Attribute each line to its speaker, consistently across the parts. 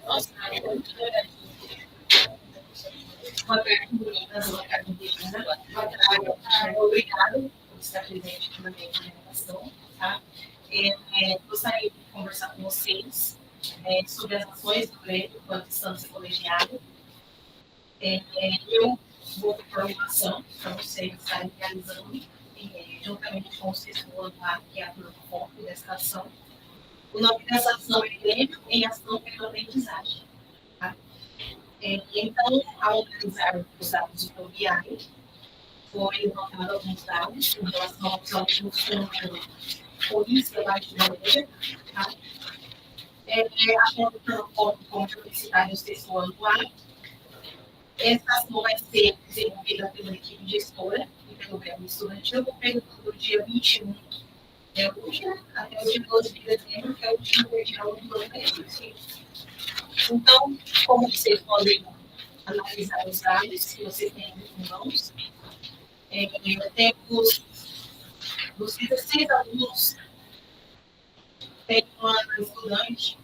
Speaker 1: Nossa, uma pergunta da academia. Obrigado por estar presente também na gravação. Tá? Gostaria de conversar com vocês sobre as ações do Grêmio enquanto instância colegiada. Eu vou propor uma ação para vocês estarem realizando, juntamente com o sexto ano lá, que é a turma foco dessa ação. O nome dessa ação é Grêmio em Ação pela Aprendizagem. Tá? Então, ao analisar os dados do BI, foi levantado alguns dados em relação aos alunos com risco abaixo da média. Tá? A turma foco como publicitário sexto ano lá. Essa ação vai ser desenvolvida pela equipe gestora e pelo Grêmio Estudantil no período do dia 21 de agosto até o dia 12 de dezembro, que é o último edital do ano da equipe. Então, como vocês podem analisar os dados que vocês têm em mãos, temos dos 16 alunos, tem uma estudante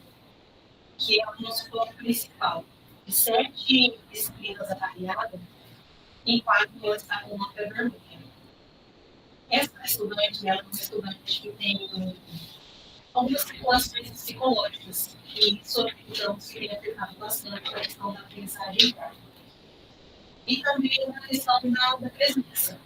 Speaker 1: que é o nosso foco principal. De 7 disciplinas avaliadas, em 4 ela está com nota vermelha. Essa estudante, ela é uma estudante que tem algumas situações psicológicas que solicitamos que tenha afetado bastante a questão da aprendizagem interna. E também a questão da presença,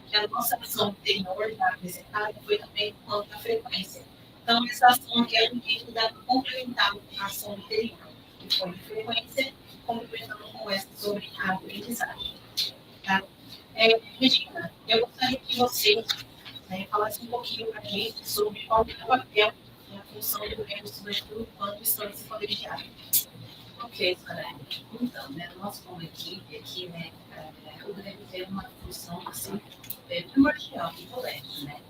Speaker 1: que a nossa ação anterior da apresentada foi também quanto à frequência. Então, essa ação aqui a gente dá para complementar a ação anterior, que foi de frequência, complementando com essa sobre a aprendizagem. Tá? Regina, eu gostaria que você falasse um pouquinho para a gente sobre qual é o papel e a função do Grêmio Estudantil enquanto instância colegiada.
Speaker 2: Ok, Soraya. Então, nós como equipe aqui, o Grêmio tem uma função assim, primordial no colégio, né?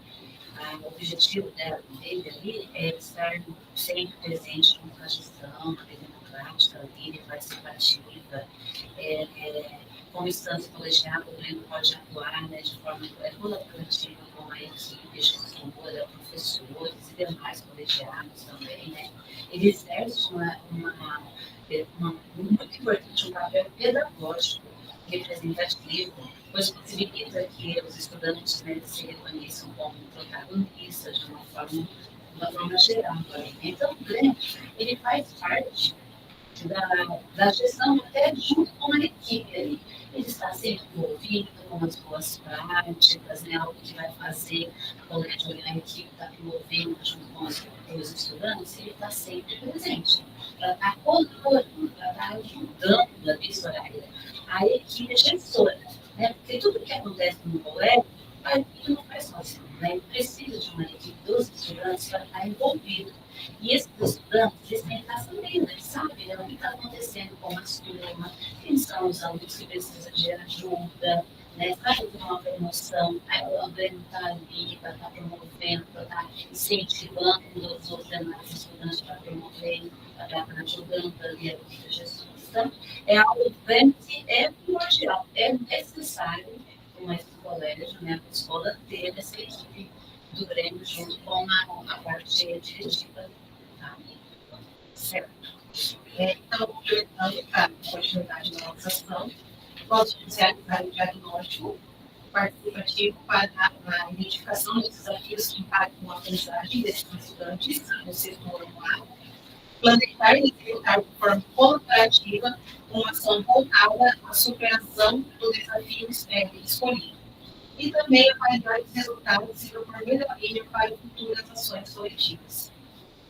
Speaker 2: O objetivo dele ali é estar sempre presente junto à gestão, na vida democrática, livre, participativa. Como instância colegiada, o Grêmio pode atuar de forma colaborativa com a equipe, gestora, professores e demais colegiados também. Né? Ele exerce muito importante um papel pedagógico representativo, pois possibilita que os estudantes se reconheçam como protagonistas de uma forma geral. Então, o Grêmio, ele faz parte da gestão até junto com a equipe ali. Ele está sempre envolvido com as boas práticas, algo que vai fazer a equipe está promovendo junto com os estudantes, ele está sempre presente. Para estar colaborando, para estar ajudando ali, Soraya, a equipe gestora. Porque tudo que acontece no colégio, a equipe não faz sozinho. Ele precisa de uma equipe dos estudantes para estar envolvido. E esses estudantes, eles têm que estar sabendo, eles sabem o que está acontecendo com a turma, quem são os alunos que precisam de ajuda, sabe que uma promoção, o Grêmio está ali para estar promovendo, para estar incentivando os outros demais estudantes para promover, para estar ajudando ali a equipe gestora. Então, é algo que é primordial, é necessário com esse colégio, a escola ter essa equipe do Grêmio junto com a parte diretiva.
Speaker 1: Certo. Então, complementando a continuidade da nossa ação, nós vamos realizar o diagnóstico participativo para a identificação dos desafios que impactam a aprendizagem desses estudantes no sexto ano A, planejar e executar de forma colaborativa uma ação voltada à superação do desafio escolhido. E também avaliar os resultados e propor melhoria para futuras ações coletivas.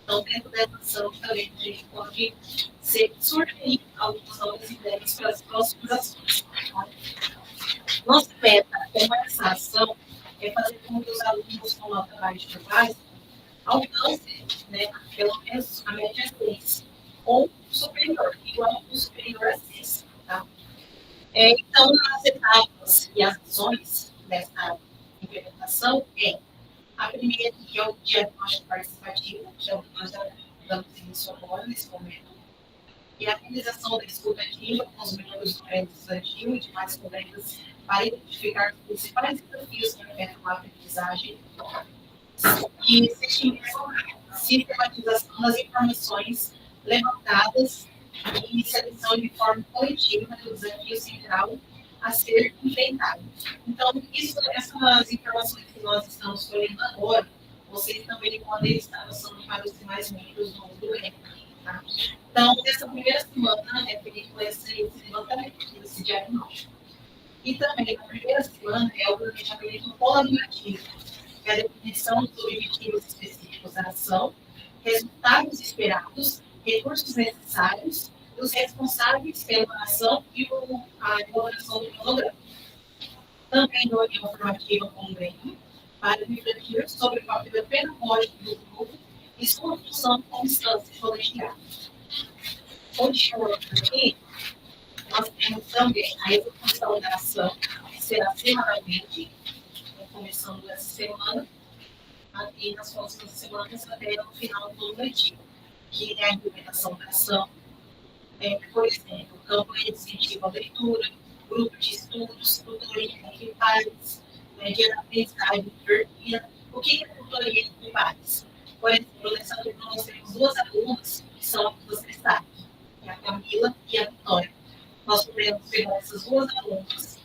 Speaker 1: Então, dentro dessa ação, também a gente pode sugerir algumas novas ideias para as próximas ações. Tá? Nossa meta com essa ação é fazer com que os alunos com nota baixa básica alcancem, pelo menos a média 6, ou superior, igual ou superior a 6. Tá? Então, as etapas e as ações dessa implementação a primeira, que é o diagnóstico participativo, que é o que nós já damos início agora, nesse momento, e a realização da escuta ativa com os membros do prédio estudantil e demais colegas para identificar os principais desafios que afetam a aprendizagem. e sistematização das informações levantadas e seleção de forma coletiva do desafio central a ser enfrentado. Então, essas informações que nós estamos colhendo agora, vocês também podem estar passando para os demais membros do ENC. Tá? Então, nessa primeira semana é feito esse levantamento, esse diagnóstico. E também, na primeira semana, é o planejamento colaborativo, que é a definição dos objetivos específicos da ação, resultados esperados, recursos necessários, os responsáveis pela ação e a elaboração do cronograma. Também reunião formativa com o Grêmio, para refletir sobre o papel pedagógico do grupo e sua função como instância colegiada. Continuando aqui, nós temos também a execução da ação, que será semanalmente, começando essa semana, e nas próximas semanas até no final do letivo, que é a implementação da ação, por exemplo, campanha de incentivo à leitura, grupo de estudos, tutoria entre pares, dia da aprendizagem divertida. O que é tutoria entre pares? Por exemplo, nessa turma nós temos duas alunas que são duas destaques, a Camila e a Vitória. Nós podemos pegar essas duas alunas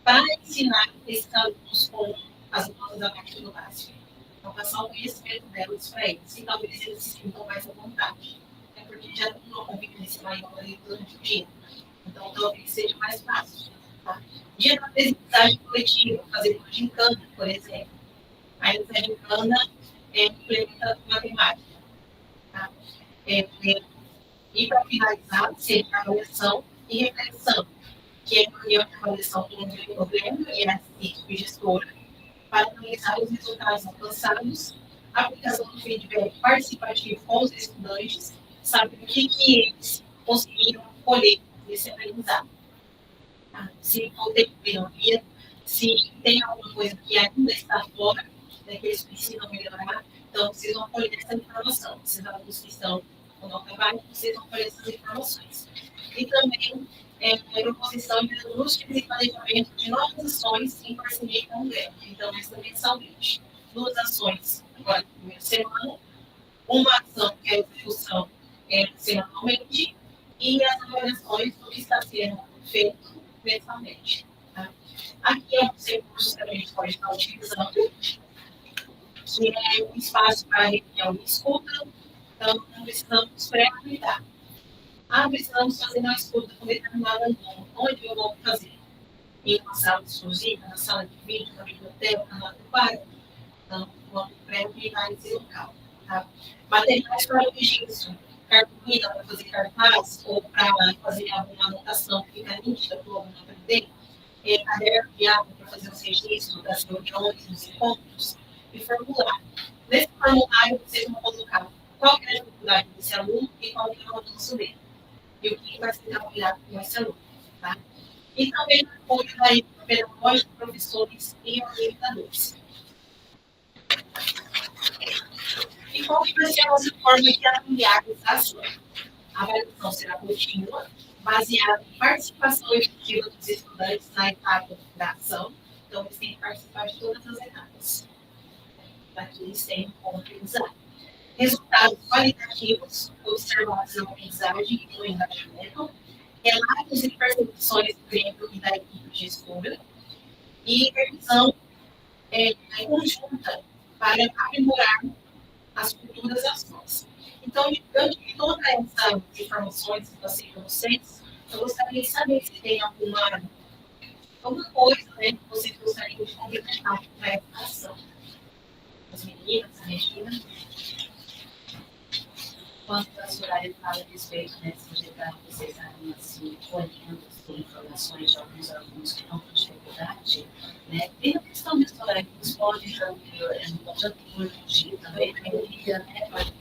Speaker 1: para ensinar esses alunos com as notas da parte do básico. Então, passar o conhecimento delas para eles. E talvez eles se sintam mais à vontade. É porque já tem uma convivência maior ali durante o dia. Então, talvez seja mais fácil. Tá? Dia da aprendizagem coletiva, fazer uma gincana, por exemplo. Aí, essa gincana implementa matemática. Tá? E, para finalizar, seria a avaliação e reflexão, que é a reunião de avaliação do problema e a gestora, para analisar os resultados alcançados, aplicação do feedback participativo com os estudantes, saber o que eles conseguiram colher nesse aprendizado. Tá? Se tem melhoria, se tem alguma coisa que ainda está fora, que eles precisam melhorar, então vocês vão colher essa informação. Esses alunos que estão no nosso trabalho, vocês vão colher essas informações. E também a proposição de angústias e planejamento de novas ações em parceria com o Grêmio. Então, essa mensalmente. Duas ações agora na primeira semana, uma ação que é a discussão semanalmente e as avaliações do que está sendo feito mensalmente. Tá? Aqui é um recurso que a gente pode estar utilizando, que é um espaço para reunião e escuta, então não precisamos pré-habilitar. Precisamos fazer uma escuta com determinado aluno. Onde eu vou fazer? Em uma sala exclusiva, na sala de vídeo, na biblioteca, na quarto. Então, vamos pré-habilitar esse local. Tá? Materiais para o registro. Cartolina para fazer cartaz ou para fazer alguma anotação que fica nítida para o aluno aprender. Caderno viável para fazer os registros das reuniões, dos encontros. E formulário. Nesse formulário, vocês vão colocar qual é a dificuldade desse aluno e qual é o avanço dele. E o que vai ser trabalhado com esse aluno. Tá? E também o apoio da equipe pedagógica, professores e orientadores. E qual que vai ser a nossa forma de avaliar essa ação? A avaliação será contínua, baseada em participação efetiva dos estudantes na etapa da ação. Então, eles têm que participar de todas as etapas, para que eles tenham como aprendizado. Resultados qualitativos observados na aprendizagem e no engajamento, relatos e percepções do Grêmio e da equipe de gestora, e revisão conjunta para aprimorar as futuras ações. Então, diante de todas essas informações que eu passei para vocês, eu gostaria de saber se tem alguma coisa, né, que vocês gostariam de complementar com essa ação. As meninas, a Regina.
Speaker 2: Quanto a Soraya fala a respeito dessa digital, vocês estavam assim, colhendo informações de alguns alunos que estão com dificuldade, né? Tem a questão da Soraya que eles podem já corrigir também, né? Pode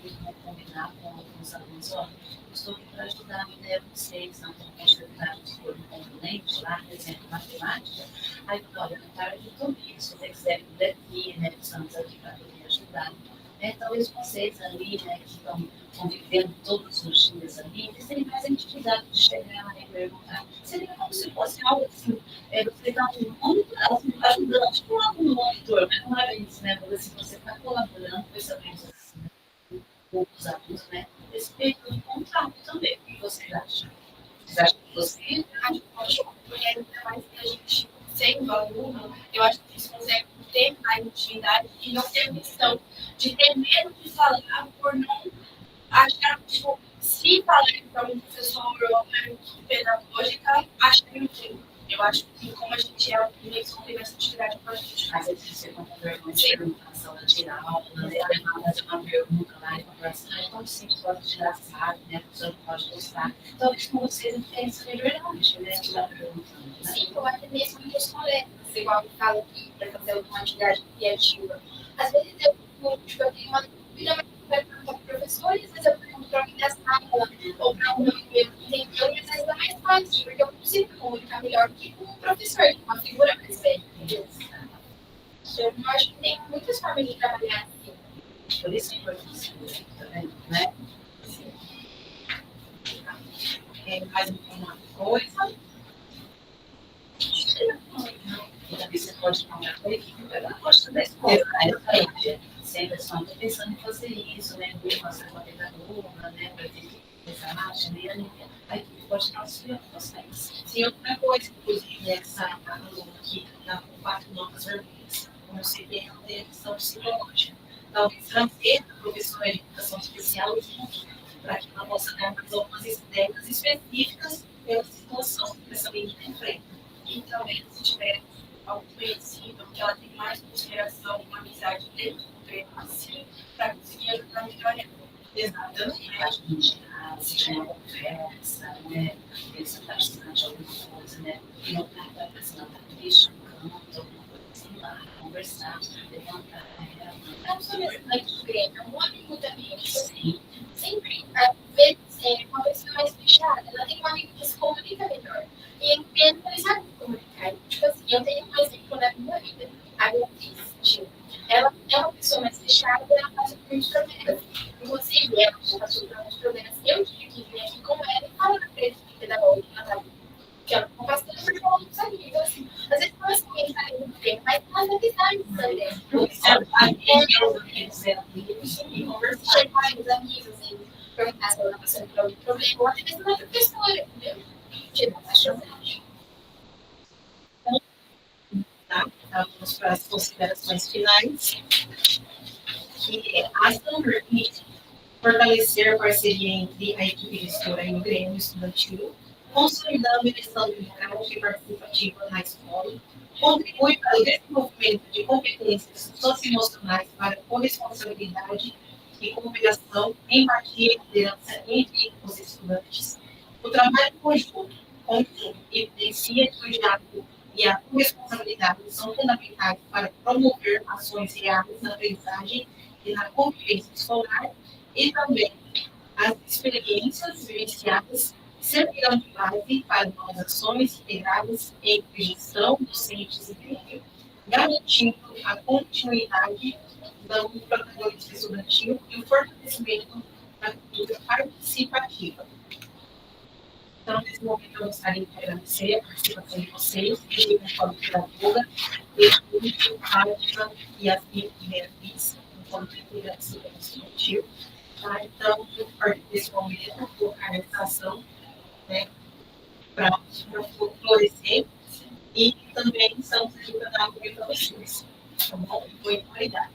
Speaker 2: combinar com alguns alunos, ó, eu estou aqui para ajudar, né? Vocês não estão com dificuldade de ter um componente lá, por exemplo, matemática, aí olha, na tarde eu estou aqui, se você quiser vir aqui, né? Estamos aqui para poder ajudar. né? Talvez vocês ali, né, que estão convivendo todos os dias ali, terem mais a intimidade de chegar e perguntar. Seria como se fosse algo assim, você está ajudando, tipo um monitor, mas não é isso, né? Mas assim, você está colaborando com essa pessoa, com os alunos, né? Esse período de contato também. O que você acha? Você acha que você
Speaker 3: acho que ainda mais que a gente sendo aluno, eu acho que eles conseguem ter mais intimidade e não ter questão de ter medo de falar por não achar, tipo, se falar para um professor ou uma equipe pedagógica, acho que não tem. Eu acho que como a gente é aluno, eles vão ter mais intimidade com a gente.
Speaker 2: às vezes você com vergonha de perguntar na sala de aula, né? Fazer uma pergunta lá e conversar, então sim, pode tirar sarro, né? A pessoa não pode gostar. Talvez com vocês não tenha essa liberdade, né? De dar perguntando, né?
Speaker 3: Sim, ou até mesmo com os colegas, igual eu falo aqui, para fazer alguma atividade criativa. Às vezes eu tenho uma dúvida, mas eu quero perguntar para o professor, e às vezes eu pergunto para alguém da sala, ou para um meu amigo que entendeu, e às vezes é mais fácil, porque eu consigo comunicar melhor que com o professor, que é uma figura mais velha. Eu acho que tem muitas formas de trabalhar assim.
Speaker 2: Por isso é importante, tá vendo, né?
Speaker 1: Mais uma coisa.
Speaker 2: E também você pode falar com a equipe pedagógica da escola, né? Sempre estou pensando em fazer isso, né? Ver uma certa pedagoga, né? Para ver que eles acham, né? A equipe pode estar auxiliando vocês.
Speaker 1: Sim, outra coisa, inclusive, essa aluna aqui está com 4 notas vermelhas. Como você vê, ela tem a questão psicológica. Talvez trazer a professora de educação especial para que ela possa dar mais algumas ideias específicas pela situação que essa menina enfrenta.
Speaker 3: E também, se tiver algum conhecido, que ela tem mais consideração, uma amizade dentro do treino, assim, para conseguir ajudar melhor ela.
Speaker 1: Exatamente.
Speaker 2: A gente se tiver uma conversa, né? Eles estão participando de alguma coisa, né? E não está precisando estar triste, no canto, alguma coisa assim lá, conversar, levantar.
Speaker 3: Não só mesmo daqui do Grêmio, um amigo também, tipo assim, sempre, às vezes, uma pessoa mais fechada, ela tem um amigo que se comunica melhor. E em Grêmio, ele sabe se comunicar. Tipo assim, eu tenho um exemplo na minha vida, a Beatriz, tipo, ela é uma pessoa mais fechada, ela passa por muitos problemas. Inclusive, ela já passou por muitos problemas. Eu tive que vir aqui com ela e falar para eles que pedagógica, ela tá que ela não passou por problemas ali. Então, assim, às vezes não é só quem está ali no treino, mas nas amizades também.
Speaker 1: E conversar.
Speaker 3: Chegar com os amigos e perguntar se ela está passando por algum problema, ou até mesmo na professora, entendeu? Tipo, acho
Speaker 1: Tá? Vamos para as considerações finais. Que a ação permite fortalecer a parceria entre a equipe gestora e o Grêmio estudantil, consolidando a questão democrática e participativa na escola, contribui para o desenvolvimento de competências socioemocionais para corresponsabilidade e cooperação, empatia e liderança entre os estudantes. O trabalho conjunto evidencia que o diálogo e a corresponsabilidade são fundamentais para promover ações reais na aprendizagem e na convivência escolar, e também as experiências vivenciadas servirão de base para novas ações integradas entre gestão, docentes e grêmio, garantindo a continuidade do protagonismo estudantil e o fortalecimento da cultura participativa. Então, nesse momento, eu gostaria de agradecer a participação de vocês, eu como pedagoga, eu, Fátima e as minhas Beatriz, enquanto integrantes do estudantil. Tá? Então, nesse momento, vou colocar essa ação, né, para florescer e também estamos aqui para dar apoio para vocês. Tá bom? Muito obrigada.